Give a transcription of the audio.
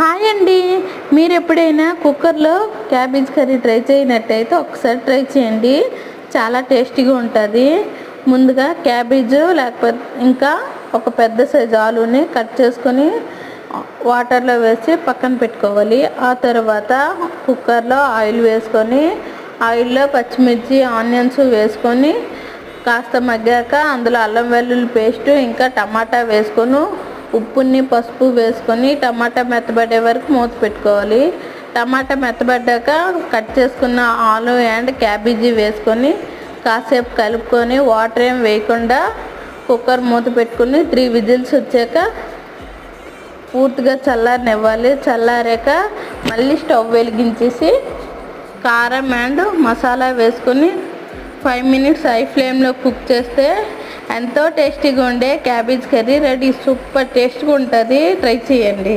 Hi అండి. మీరు ఎప్పుడైనా కుక్కర్లో క్యాబేజ్ కర్రీ ట్రై చేయనట్టయితే ఒకసారి ట్రై చేయండి. చాలా టేస్టీగా ఉంటుంది. ముందుగా క్యాబేజు లేకపోతే ఇంకా ఒక పెద్ద సైజు ఆలూని కట్ చేసుకొని వాటర్లో వేసి పక్కన పెట్టుకోవాలి. ఆ తర్వాత కుక్కర్లో ఆయిల్ వేసుకొని ఆయిల్లో పచ్చిమిర్చి ఆనియన్స్ వేసుకొని కాస్త మగ్గాక అందులో అల్లం వెల్లుల్లి పేస్టు ఇంకా టమాటా వేసుకొని ఉప్పుని పసుపు వేసుకొని టమాటా మెత్తబడే వరకు మూత పెట్టుకోవాలి. టమాటా మెత్తబడ్డాక కట్ చేసుకున్న ఆలు అండ్ క్యాబేజీ వేసుకొని కాసేపు కలుపుకొని వాటర్ ఏం వేయకుండా కుక్కర్ మూత పెట్టుకుని 3 విజిల్స్ వచ్చాక పూర్తిగా చల్లారనివ్వాలి. చల్లారాక మళ్ళీ స్టవ్ వెలిగించేసి కారం అండ్ మసాలా వేసుకొని 5 మినిట్స్ హై ఫ్లేమ్లో కుక్ చేస్తే ఎంతో టేస్టీగా ఉండే క్యాబేజ్ కర్రీ రెడీ. సూపర్ టేస్ట్గా ఉంటుంది. ట్రై చేయండి.